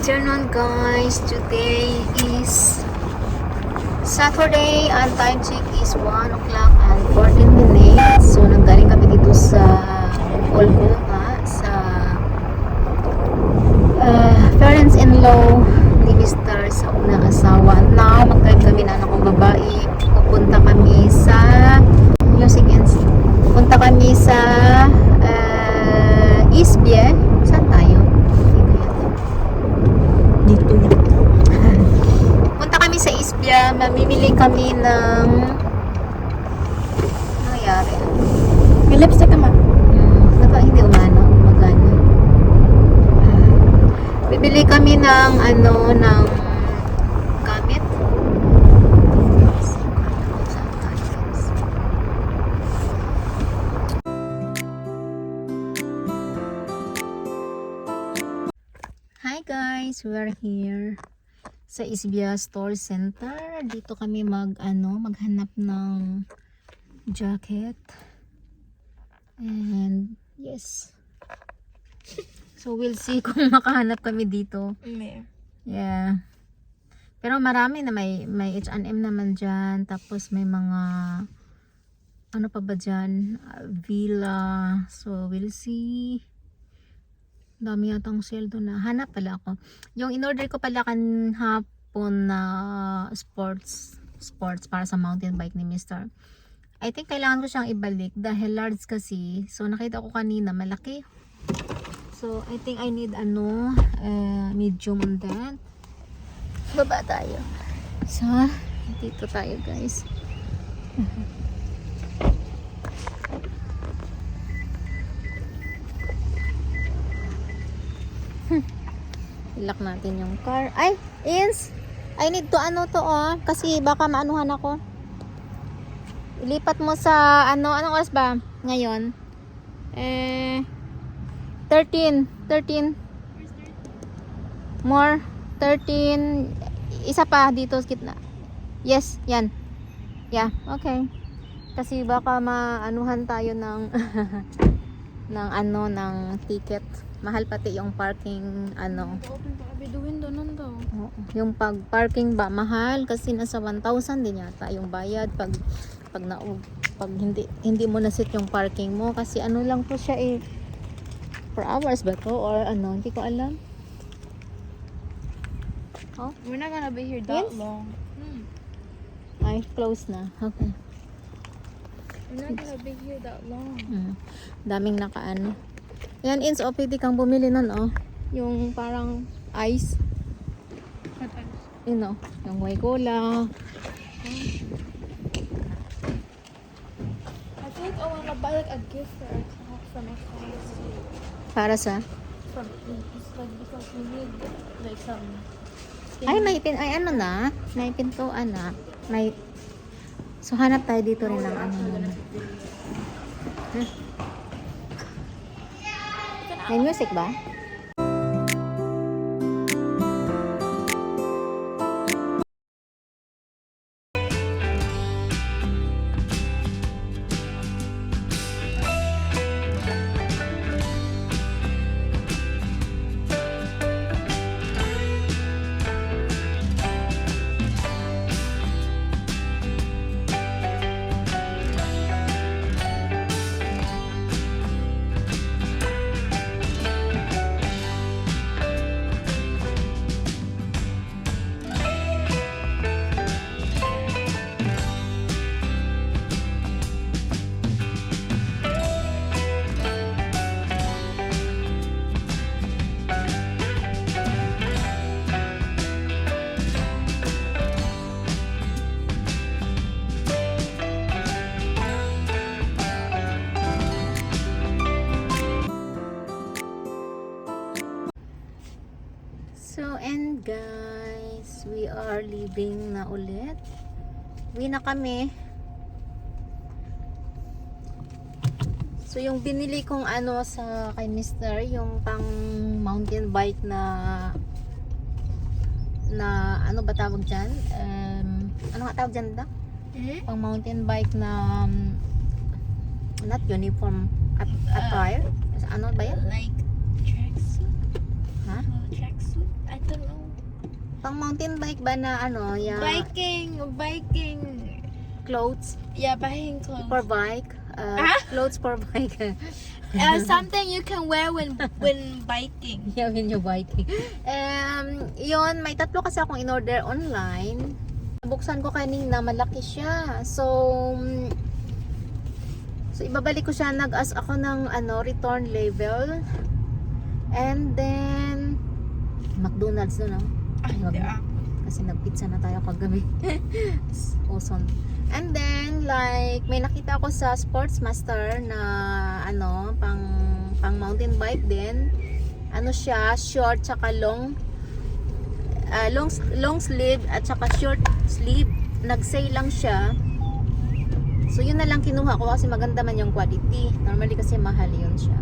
afternoon guys. Today is Saturday and time check is 1 o'clock and 14 minutes. So nanggaling kami dito sa Olconga sa parents-in-law ni Mr. sa unang asawa. Now mag-drive kami na anak kong babae. Pupunta kami sa punta kami sa Isbie. Saan tayo? Dito. Punta kami sa Isbia, mamimili kami ng nangyari. May lipstick ka ma? Naka hindi umano, magana. Bibili kami ng ng gamit. Hi guys, we're here sa Isbia Store Center. Dito kami maghanap ng jacket. And yes. So we'll see kung makahanap kami dito. Yeah. Pero marami na may H&M naman diyan, tapos may mga ano pa ba diyan? Villa. So we'll see. Dami yatang sale doon na. Hanap pala ako. Yung in-order ko pala hapon na sports para sa mountain bike ni Mr. I think kailangan ko siyang ibalik dahil large kasi. So nakita ko kanina malaki. So I think I need medium on that. Baba tayo. So dito tayo guys. Ilak natin yung car. Ay, Ins! I need to kasi baka maanuhan ako. Ilipat mo sa anong oras ba? Ngayon? 13. More. 13. Isa pa dito sa gitna. Yes, yan. Yeah, okay. Kasi baka maanuhan tayo ng ng ticket. Mahal pati yung parking yung parking ba mahal kasi nasa 1,000 din yata yung bayad pag hindi mo na-set yung parking mo kasi lang po siya per hours ba to or hindi ko alam. We're not gonna be here that long. Ay, close na. Okay. We're not gonna be here that long. Daming yan, Ins, pwede kang bumili nun, yung parang ice. Yung white cola. I think I wanna buy like a gift for our class from our class. Para sa? It's like because we need like some. May pintuan na. So, hanap tayo dito rin ng May music ba? So, and guys, we are leaving na ulit. Uwi na kami. So, yung binili kong sa kay Mr. yung pang mountain bike na ano ba tawag dyan? Ano nga tawag dyan da? Pang mountain bike na not uniform attire. Ano ba yan? Like tracksuit? Ha? Tracksuit? I don't know. Pang mountain bike ba na ano, yeah, Biking. clothes Yeah, biking clothes. for bike? Clothes for bike. Something you can wear when biking. Yeah, when you're biking. Yun, may tatlo kasi akong in-order online. Buksan ko kanina, malaki siya. So ibabalik ko siya. Nag-ask ako ng return label. And then McDonald's doon, no? Wag na. Kasi nag-pizza na tayo kagabi. Awesome. And then like may nakita ako sa Sportsmaster na pang mountain bike din. Ano siya, short tsaka long sleeve at saka short sleeve. Nag-sale lang siya. So yun na lang kinuha ko kasi maganda man yung quality. Normally kasi mahal yun siya.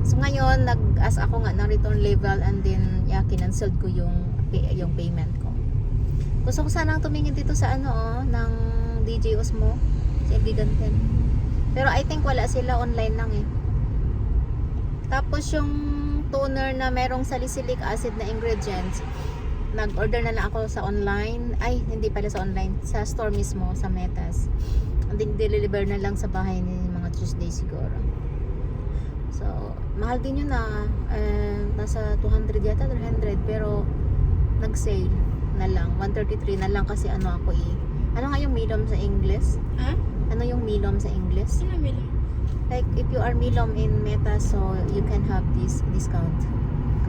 So ngayon nag-ask ako nga ng return label and then kinanceled ko yung payment ko. Gusto ko sanang tumingin dito sa ng DJ Osmo sa Giganten. Pero I think wala sila, online lang eh. Tapos yung toner na merong salicylic acid na ingredients, nag-order na lang ako sa online. Ay, hindi pala sa online, sa store mismo, sa Metas. And then deliver na lang sa bahay ni mga Tuesday siguro. So, mahal din yun na nasa 200 yata, 300, pero nag-sale na lang, 133 na lang kasi ano nga yung Milom sa English? Huh? Ano yung Milom sa English? Sino Milo? Like if you are Milom in Meta, so you can have this discount.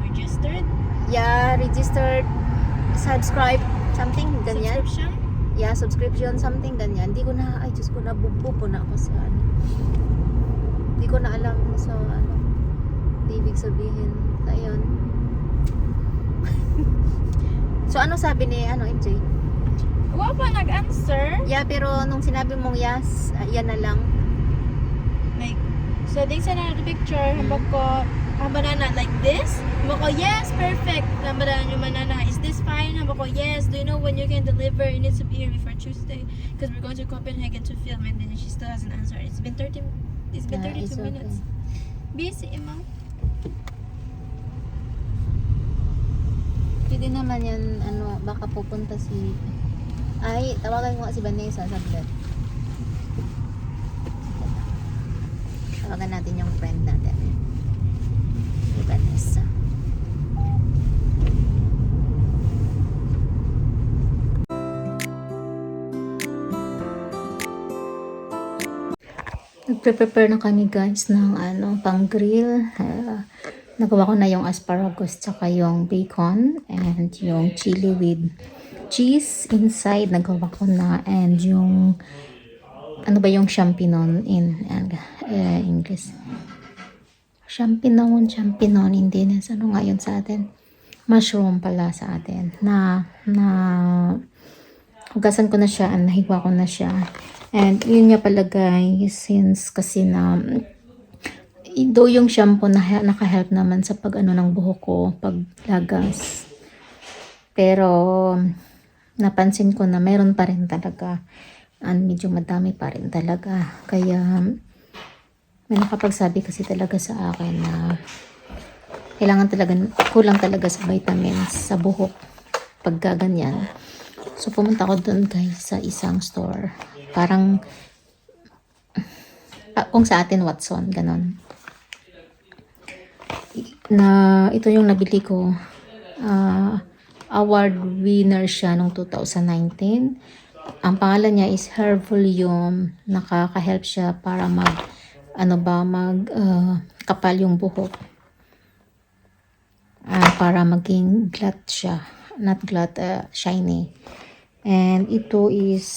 Registered? Yeah, registered, subscribe, something ganyan. Subscription? Yeah, subscription, something ganyan. Di ko na, ay Diyos ko, nabubo na ako sa Di ko na alam sa di ibig sabihin. Ayun. So ano sabi ni MJ? Wala pa nag-answer. Yeah, pero nung sinabi mong yes, yan na lang. Like, so they send out a picture. Hambak ko, banana like this. Hambak ko, yes, perfect. Hambak yung banana, is this fine? Hambak ko, yes. Do you know when you can deliver? It needs to be here before Tuesday. Because we're going to Copenhagen to film. And then she still hasn't answered. It's been 32 it's okay. minutes. Busy, Emma. Pwede naman yan, baka pupunta tawagan ko nga si Vanessa sa vlog. Tawagan natin yung friend natin. Si Vanessa. Nagpe-prepare na kami guys ng pang grill. Nagawa ko na yung asparagus tsaka yung bacon and yung chili with cheese inside nagawa ko na, and yung yung champignon in English. Champignon hindi na nga yun sa atin. Mushroom pala sa atin. Na hugasan ko na siya and nahigwa ko na siya. And yun nga pala guys, since kasi na do yung shampoo naka-help naman sa ng buhok ko, paglagas. Pero napansin ko na meron pa rin talaga. Medyo madami pa rin talaga. Kaya may nakapagsabi kasi talaga sa akin na kulang talaga sa vitamins sa buhok pag ganyan. So pumunta ko doon guys sa isang store. Parang kung sa atin Watson, ganon. Na ito yung nabili ko. Award winner siya noong 2019. Ang pangalan niya is Hair Volume. Nakaka-help siya para kapal yung buhok. Para maging glatt siya. Not glatt, shiny. And ito is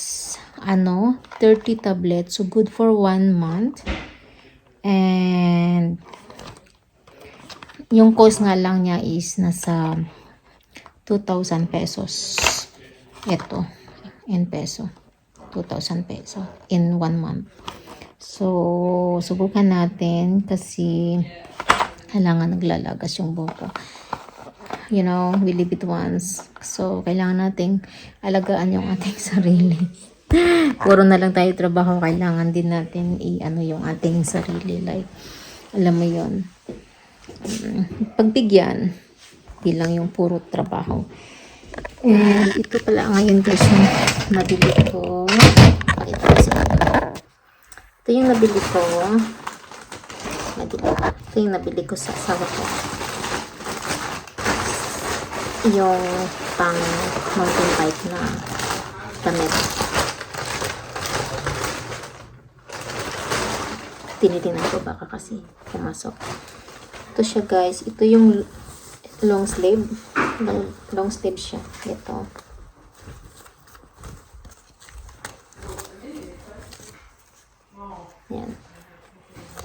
30 tablets. So good for 1 month. And yung cost nga lang niya is nasa 2,000 pesos. Ito. In peso. 2,000 peso. In 1 month. So, subukan natin kasi kailangan naglalagas yung buhok ko. You know, we live it once. So, kailangan nating alagaan yung ating sarili. Puro na lang tayo trabaho. Kailangan din natin yung ating sarili. Like, alam mo yun. Pagbigyan. Di lang yung puro trabaho. And ito pala ngayon guys yung nabili ko. Pakita ko sa inyo. Ito yung nabili ko. Ito yung nabili ko sa asawa ko. Yung pang mountain bike na damit. Tinitingnan ko baka kasi pumasok. Ito siya guys. Ito yung long sleeve. Long sleeve siya. Ito. Yan.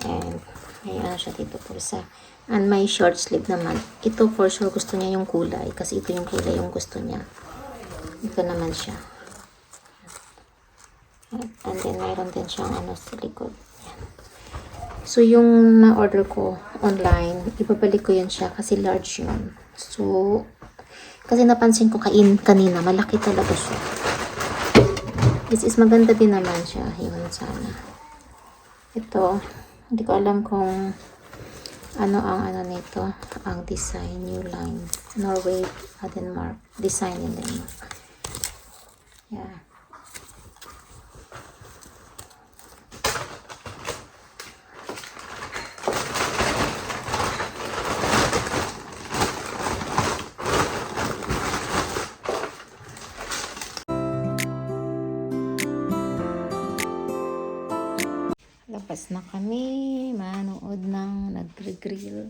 And may ano siya dito pulsa. And may short sleeve naman. Ito for sure gusto niya yung kulay. Kasi ito yung kulay yung gusto niya. Ito naman siya. And then mayroon din siyang ano sa likod. Yan. So yung na-order ko online, ibabalik ko yun siya kasi large yun. So, kasi napansin ko kanina, malaki talaga siya. This is maganda din naman siya. Yun sana. Ito, hindi ko alam kung ano ang ano nito, ang design, new line. Norway, Denmark. Design in Denmark. Yeah. Labas na kami, manood ng nagre-grill.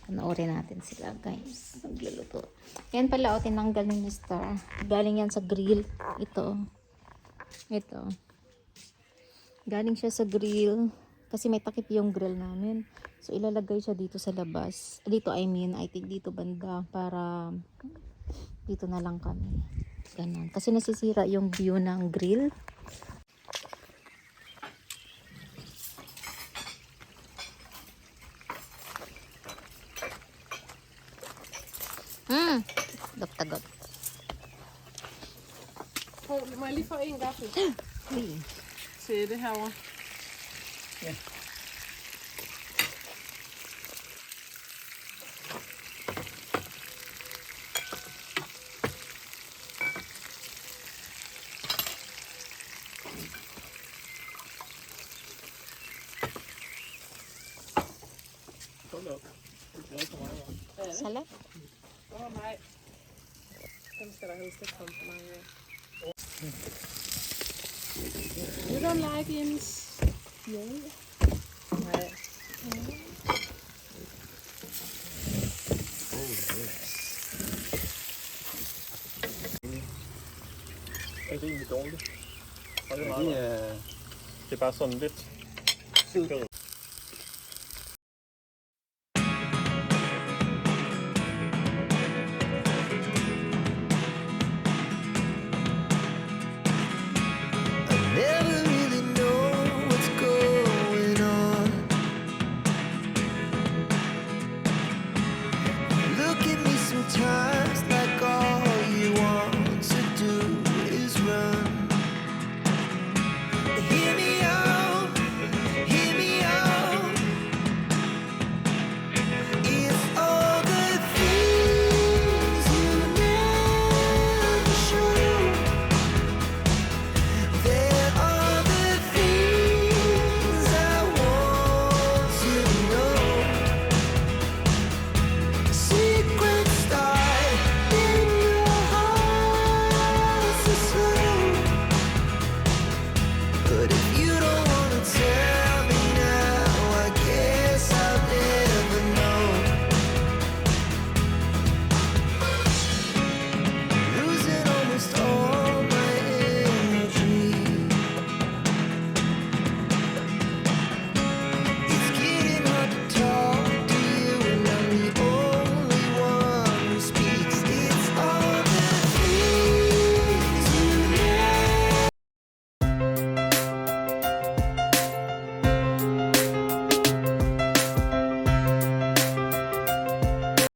Panoorin natin sila guys, nagluluto. Yan pala o, tinanggal ni Mr. Galing yan sa grill. Ito. Galing siya sa grill. Kasi may takip yung grill namin. So ilalagay siya dito sa labas. Dito I think dito banda. Para dito na lang kami. Ganun. Kasi nasisira yung view ng grill. Tagot. Må jeg lige få en gaffel? Til det herovre. Ja. Salat? Åh, nej. Den skal der helst ikke komme for mange af. You don't like Jens? Jo. Nej. Er det egentlig dårligt? Det er bare sådan lidt